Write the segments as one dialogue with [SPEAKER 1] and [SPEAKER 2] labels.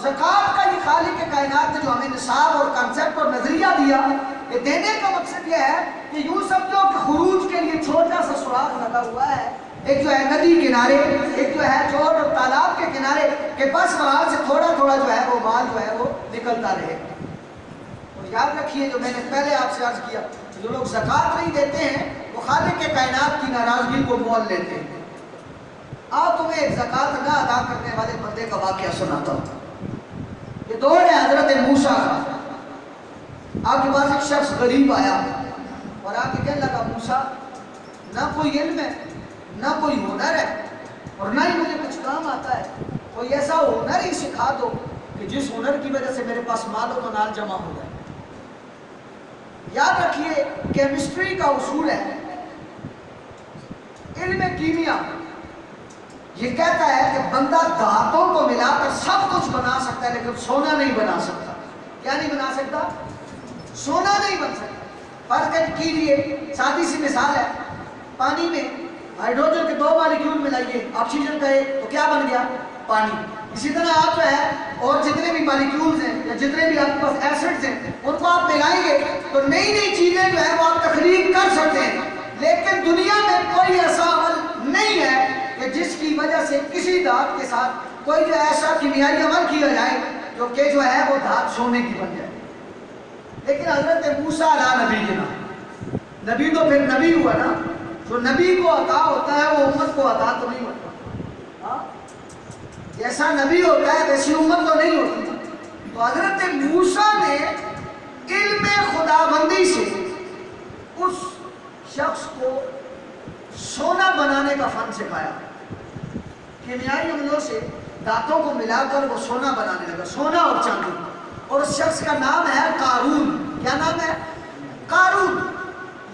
[SPEAKER 1] زکوٰۃ کا یہ خالق کائنات نے جو ہمیں نصاب اور کنسیپٹ اور نظریہ دیا، یہ دینے کا مقصد یہ ہے کہ یوں سمجھو کہ خروج کے لیے چھوٹا سا سوراخ لگا ہوا ہے، ایک جو ہے ندی کنارے، ایک جو ہے چوٹ اور تالاب کے کنارے، کہ بس وہاں سے تھوڑا تھوڑا جو ہے وہ مال جو ہے وہ نکلتا رہے۔ اور یاد رکھیے جو میں نے پہلے آپ سے عرض کیا، جو لوگ زکوٰۃ نہیں دیتے ہیں وہ خالق کائنات کی ناراضگی کو مول لیتے ہیں۔ آؤ تمہیں ایک زکوٰۃ نہ ادا کرنے والے بندے کا واقعہ سناتا ہوں۔ یہ دور ہے حضرت موسیٰ کا۔ آپ کے پاس ایک شخص غریب آیا اور آ کے کہنے لگا، موسیٰ نہ کوئی علم ہے، نہ کوئی ہنر ہے، اور نہ ہی مجھے کچھ کام آتا ہے، کوئی ایسا ہنر ہی سکھا دو کہ جس ہنر کی وجہ سے میرے پاس مال و منال جمع ہو جائے۔ یاد رکھیے کیمسٹری کا اصول ہے، علم کیمیا یہ کہتا ہے کہ بندہ دھاتوں کو ملا کر سب کچھ بنا سکتا ہے، لیکن سونا نہیں بنا سکتا۔ کیا نہیں بنا سکتا؟ سونا نہیں بن سکتا۔ فرض کیجیے، سادی سی مثال ہے، پانی میں ہائیڈروجن کے 2 مالیکیول ملائیے آکسیجن کا ایک، تو کیا بن گیا؟ پانی۔ اسی طرح آپ جو ہے اور جتنے بھی مالیکیولز ہیں یا جتنے بھی آپ کے پاس ایسڈز ہیں ان کو آپ ملائیں گے تو نئی نئی چیزیں جو ہے وہ آپ تخلیق کر سکتے ہیں، لیکن دنیا میں کوئی ایسا عمل نہیں ہے کہ جس کی وجہ سے کسی دھات کے ساتھ کوئی جو ایسا کیمیائی عمل کیا جائے جو کہ جو ہے وہ دھات سونے کی بن جائے۔ لیکن حضرت موسیٰ علیہ نبی کے نام، نبی تو پھر نبی ہوا نا، جو نبی کو عطا ہوتا ہے وہ امت کو عطا تو نہیں ہوتا۔ جیسا نبی ہوتا ہے ویسی امت تو نہیں ہوتی۔ تو حضرت موسیٰ نے علم خداوندی سے اس شخص کو سونا بنانے کا فن سکھایا۔ کیمیائی عملوں سے دھاتوں کو ملا کر وہ سونا بنانے لگا، سونا اور چاندی۔ اور اس شخص کا نام ہے قارون۔ کیا نام ہے؟ قارون۔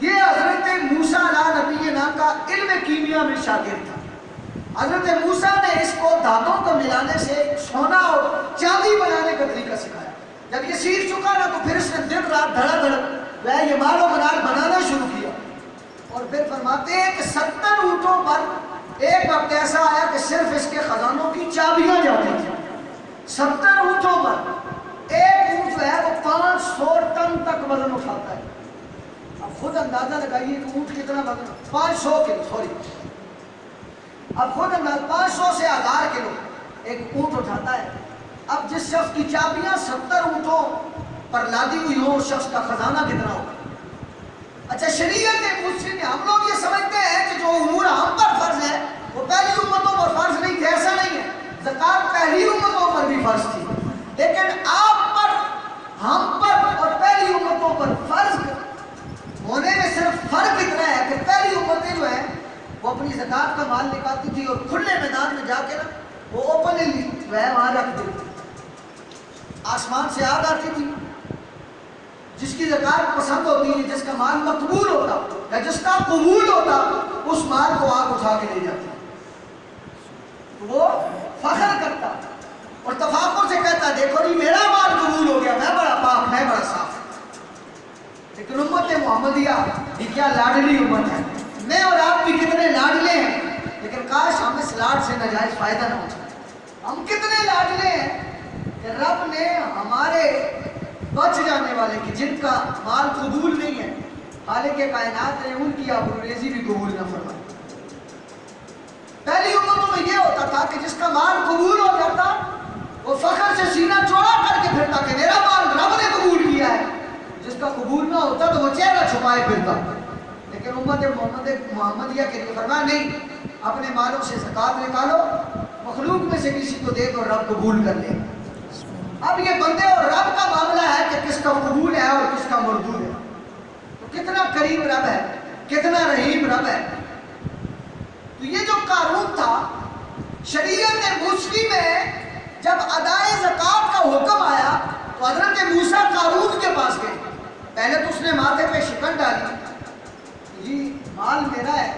[SPEAKER 1] یہ حضرت موسیٰ علیہ نبی نام کا علم کیمیا میں شاگرد تھا۔ حضرت موسیٰ نے اس کو دھاتوں کو ملانے سے سونا اور چاندی بنانے کا طریقہ سکھایا۔ جب یہ سیکھ چکا نا تو پھر اس نے دن رات دھڑا دھڑ یہ مال و منال بنانا شروع کیا۔ اور پھر فرماتے ہیں کہ 70 اونٹوں پر ایک وقت ایسا آیا کہ صرف اس کے خزانوں کی چابیاں جاتی تھیں۔ 70 اونٹوں پر ایک اونٹ جو ہے وہ 500 ٹن تک وزن اٹھاتا ہے۔ اب خود اندازہ لگائیے کہ اونٹ کتنا وزن، 500 کلو، سوری، اب خود اندازہ 500 سے 1000 کلو ایک اونٹ اٹھاتا ہے۔ اب جس شخص کی چابیاں 70 اونٹوں پر لادی ہوئی ہوں اس شخص کا خزانہ کتنا ہوگا؟ اچھا، شریعت مسلم میں ہم لوگ یہ سمجھتے ہیں کہ جو امور ہم پر فرض ہے وہ پہلی امتوں پر فرض نہیں تھے، ایسا نہیں ہے۔ زکوٰۃ پہلی امتوں پر بھی فرض تھی، لیکن آپ پر، ہم پر اور پہلی امتوں پر فرض ہونے میں صرف فرق اتنا ہے کہ پہلی امتیں جو ہیں وہ اپنی زکوٰۃ کا مال نکالتی تھی اور کھلے میدان میں جا کے نا وہ اوپنلی جو ہے وہاں رکھ دیتی۔ آسمان سے آگ آتی تھی، جس کی زکوٰۃ پسند ہوتی ہے، جس کا مال مقبول ہوتا یا جس کا قبول ہوتا، اس مال کو آگ اٹھا کے لے جاتی، وہ فخر کرتا اور تفاخر سے کہتا، دیکھو جی میرا مال قبول ہو گیا، میں بڑا پاک، میں بڑا صاف۔ لیکن امت محمدیہ یہ کیا لاڈلی امت ہے، میں اور آپ بھی کتنے لاڈلے ہیں، لیکن کاش ہم اس لاڈ سے ناجائز فائدہ نہ اٹھائیں۔ ہم کتنے لاڈلے ہیں کہ رب نے ہمارے بچ جانے والے کی جن کا مال قبول نہیں ہے، خالق کائنات نے ان کی آبروریزی بھی قبول نہ فرمائی۔ پہلی امتوں میں یہ ہوتا تھا کہ جس کا مال قبول ہو جاتا وہ فخر سے سینہ چوڑا کر کے پھرتا کہ میرا مال رب نے قبول کیا ہے، جس کا قبول نہ ہوتا تو وہ چہرہ چھپائے پھرتا۔ لیکن امت محمدیہ کے لیے فرمایا نہیں، اپنے مالوں سے زکوٰۃ نکالو، مخلوق میں سے کسی کو دے تو رب قبول کر لے۔ اب یہ بندے اور رب کا معاملہ ہے کہ کس کا قبول ہے اور کس کا مردود ہے۔ تو کتنا کریم رب ہے، کتنا رحیم رب ہے۔ تو یہ جو قارون تھا، شریعت موسوی میں جب ادائے زکوٰۃ کا حکم آیا تو حضرت موسیٰ قارون کے پاس گئے۔ پہلے تو اس نے ماتھے پہ شکن ڈالی، جی مال میرا ہے،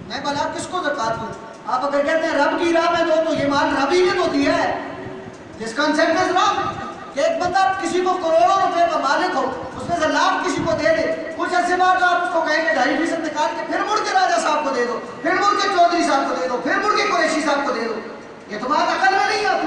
[SPEAKER 1] میں بھلا کس کو زکوٰۃ دوں؟ آپ اگر کہتے ہیں رب کی راہ میں دو تو یہ مال رب ہی نے تو دیا ہے۔ جس کنسیپٹ از رانگ کہ ایک بندہ کسی کو کروڑوں روپے کا مالک ہو، اس میں سے لاکھ کسی کو دے دے، کچھ عرصے بعد آپ اس کو کہیں گے 2.5% نکال کے پھر مڑ کے راجہ صاحب کو دے دو، پھر مڑ کے چودھری صاحب کو دے دو، پھر مڑ کے قریشی صاحب کو دے دو، یہ تو بات عقل میں نہیں آتی۔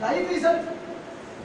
[SPEAKER 1] 2.5%।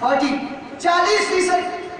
[SPEAKER 1] 40, 40%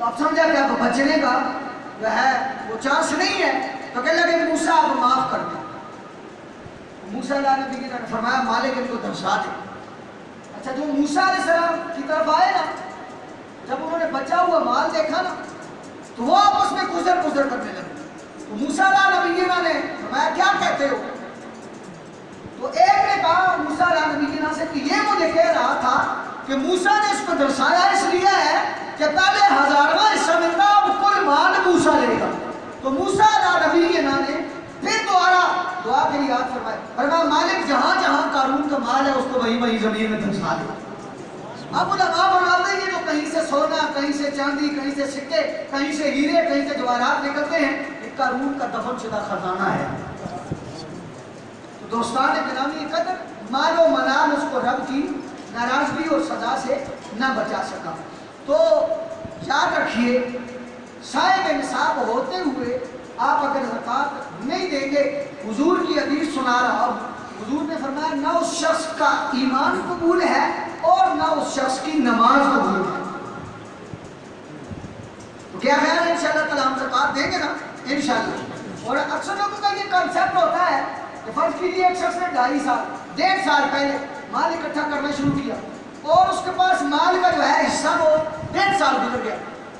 [SPEAKER 1] تو اب سمجھا کہ اب بچنے کا جو ہے وہ چانس نہیں ہے، تو کہنے لگے موسیٰ اب معاف کر دیں۔ موسیٰ علیہ نبی نے فرمایا مالک ان کو درسا دے۔ اچھا جو موسیٰ علیہ السلام کی طرف آئے نا، جب انہوں نے بچا ہوا مال دیکھا نا تو وہ آپس میں گزر کرنے لگے۔ تو موسیٰ علیہ نبی نے فرمایا کیا کہتے ہو؟ تو ایک نے کہا موسیٰ علیہ نبی سے کہ یہ مجھے کہہ رہا تھا کہ موسیٰ نے اس کو درسایا اس لیے ہے کہ پہلے 1000واں حصہ ملتا، اب کل مال موسیٰ لے گا۔ تو موسیٰ علیہ نبی نے پھر دوبارہ دعا کے لیے یاد فرمایا مالک جہاں جہاں قارون کا مال ہے اس کو وہی زمین میں دھنسا دے۔ اب علماء بناتے ہیں جو کہیں سے سونا، کہیں سے چاندی، کہیں سے سکے، کہیں سے ہیرے، کہیں سے جواہرات نکلتے ہیں، یہ قارون کا دفن شدہ خزانہ ہے۔ تو دوستان گرامی قدر، مال و منال اس کو رب کی ناراضگی اور سزا سے نہ بچا سکا۔ تو یاد رکھیے صاحب نصاب ہوتے ہوئے آپ اگر زکوٰۃ نہیں دیں گے، حضور کی حدیث سنا رہا ہوں، حضور نے فرمایا نہ اس شخص کا ایمان قبول ہے اور نہ اس شخص کی نماز قبول ہے۔ تو کیا خیال ہے انشاءاللہ تعالی ہم زکوٰۃ دیں گے نا انشاءاللہ؟ اور اکثر لوگوں کا یہ کنسیپٹ ہوتا ہے کہ فرض کیجیے ایک شخص نے 2.5 سال 1.5 سال پہلے مال اکٹھا کرنا شروع کیا اور اس کے پاس مال کا جو ہے حصہ وہ 1.5 سال گزر گیا،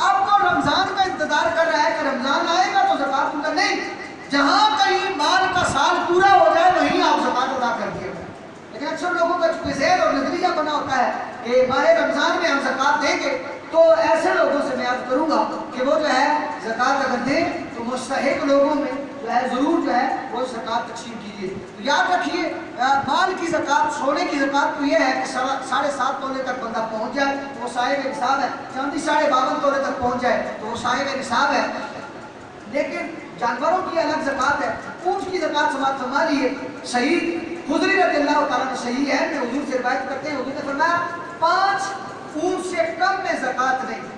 [SPEAKER 1] اب وہ رمضان کا انتظار کر رہا ہے کہ رمضان آئے گا تو زکوٰۃ دوں گا۔ نہیں، جہاں کہیں مال کا سال پورا ہو جائے وہیں آپ زکوٰۃ ادا کر دیے گا۔ لیکن اکثر لوگوں کا ذہن اور نظریہ بنا ہوتا ہے کہ ماہ رمضان میں ہم زکوٰۃ دیں گے، تو ایسے لوگوں سے میں عرض کروں گا کہ وہ جو ہے زکوٰۃ اگر دیں تو مستحق لوگوں میں جو ہے ضرور جو ہے وہ زکوٰۃ تقسیم کیجیے۔ تو یاد رکھیے مال کی زکوٰۃ، سونے کی زکوٰۃ تو یہ ہے کہ 7.5 تولے تک بندہ پہنچ جائے تو وہ صاحب نصاب ہے، چاندی 52.5 تولے تک پہنچ جائے تو وہ صاحب نصاب ہے۔ لیکن جانوروں کی الگ زکوٰۃ ہے۔ اونٹ کی زکوٰۃ سماعت فرما لیے، شہید خضری رضی اللہ تعالیٰ نے صحیح ہے میں حضور سے روایت کرتے ہیں، حضور نے فرمایا 5 اونٹ سے کم میں زکوٰۃ نہیں۔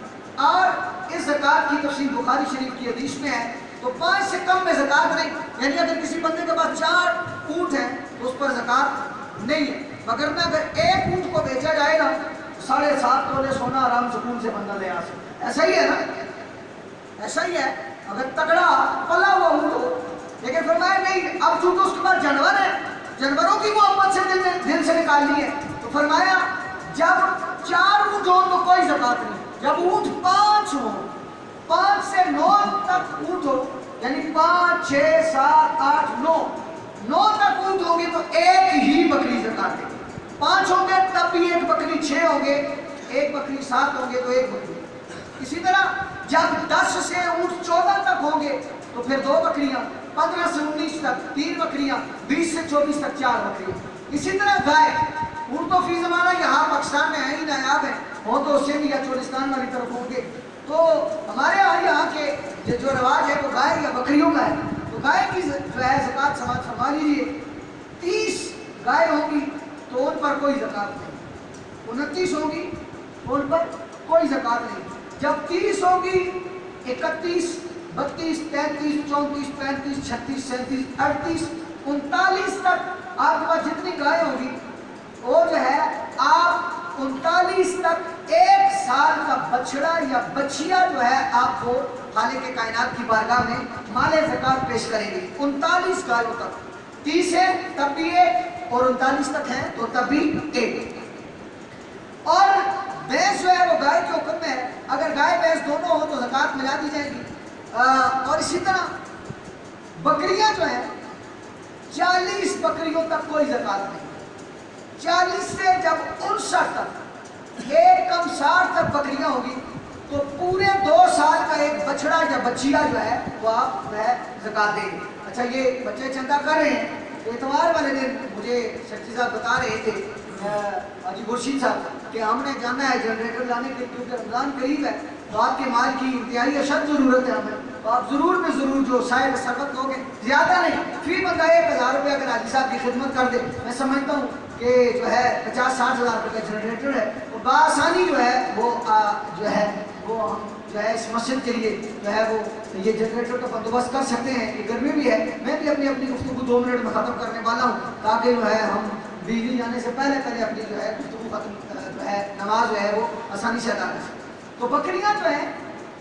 [SPEAKER 1] اور اس زکوٰۃ کی تفصیل بخاری شریف کی حدیث میں ہے، تو 5 سے کم میں زکوٰۃ نہیں، یعنی اگر کسی بندے کے پاس 4 اونٹ ہیں تو اس پر زکوٰۃ نہیں ہے، مگر نہ اگر ایک اونٹ کو بیچا جائے نا 7.5 تولے سونا آرام سکون سے بندہ لے آ سکتا ہے۔ ایسا ہی ہے نا، ایسا ہی ہے اگر تگڑا پلا ہوا اونٹ ہو۔ لیکن فرمایا نہیں، اب چونکہ اس کے پاس جانور ہے، جانوروں کی محبت سے دل سے نکالنی ہے، تو فرمایا جب 4 اونٹ ہوں تو کوئی زکوٰۃ نہیں، جب اونٹ 5 ہوں، 5 سے 9 تک اونٹ ہو، یعنی 5 6 7 8 9 تک اونٹ ہوں گے تو ایک ہی بکری زکوٰۃ دے گی۔ 5 ہوں گے تب بھی ایک بکری، 6 ہوں گے ایک بکری، 7 ہوں گے تو ایک بکری۔ اسی طرح جب 10 سے اونٹ 14 تک ہوں گے تو پھر 2 بکریاں، 15 سے 19 تک 3 بکریاں، 20 سے 24 تک 4 بکریاں۔ اسی طرح گائے، اونٹ تو فی زمانہ یہاں پاکستان میں ہے ہی نایاب ہے، ہو تو سندھ یا چولستان والی طرف ہوں گے، تو ہمارے یہاں کے جو رواج ہے وہ گائے یا بکریوں کا ہے۔ تو گائے کی جو ہے زکوٰۃ سماعت فرما لیجیے، 30 گائے ہوں گی تو ان پر کوئی زکوٰۃ نہیں، 29 ہوں گی ان پر کوئی زکوٰۃ نہیں، جب 30 ہوں گی 31 32 33 34 35 36 37 38 39 تک آپ کے پاس جتنی گائے ہوگی وہ جو ہے آپ 39 تک 1 سال کا بچڑا یا بچیا جو ہے آپ کو خالق کائنات کی بارگاہ میں مال زکوٰۃ پیش کریں گے۔ 39 گائےوں تک، 30 ہے تب بھی 1 اور 39 تک ہے تو تب بھی 1۔ اور بھینس جو ہے وہ گائے کے حکم میں ہے، اگر گائے بھینس دونوں ہو تو زکوٰۃ ملا دی جائے گی۔ اور اسی طرح بکریاں جو ہیں 40 بکریوں تک کوئی زکوٰۃ نہیں، 40 سے جب 59 تک، ایک کم 60 تک بکریاں ہوگی تو پورے 2 سال کا ایک بچڑا یا بچیا جو ہے وہ آپ زکوٰۃ دیں گے۔ اچھا یہ بچے چندہ کر رہے ہیں، اتوار والے دن مجھے شخصی صاحب بتا رہے تھے حاجی خورشید صاحب کہ ہم نے جانا ہے جنریٹر لانے کے، کیونکہ رمضان قریب ہے تو آپ کے مال کی انتہائی اشد ضرورت ہے ہمیں، تو آپ ضرور میں ضرور جو صاحب سربت لوگ ہیں، زیادہ نہیں، فی بندہ 1000 روپے اگر حاجی صاحب کی خدمت کر دے، میں سمجھتا ہوں کہ جو ہے 50-60 ہزار روپے کا جنریٹر ہے، وہ بآسانی جو ہے وہ ہم جو ہے اس مسجد کے لیے جو ہے وہ یہ جنریٹر کا بندوبست کر سکتے ہیں۔ یہ گرمی بھی ہے، میں بھی اپنی گفتگو 2 منٹ میں ختم کرنے والا ہوں تاکہ جو ہے ہم بجلی جانے سے پہلے اپنی جو ہے گفتگو ختم جو ہے نماز جو ہے وہ آسانی سے ادا کر سکیں۔ تو بکریاں جو ہیں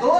[SPEAKER 1] 2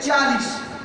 [SPEAKER 1] 40,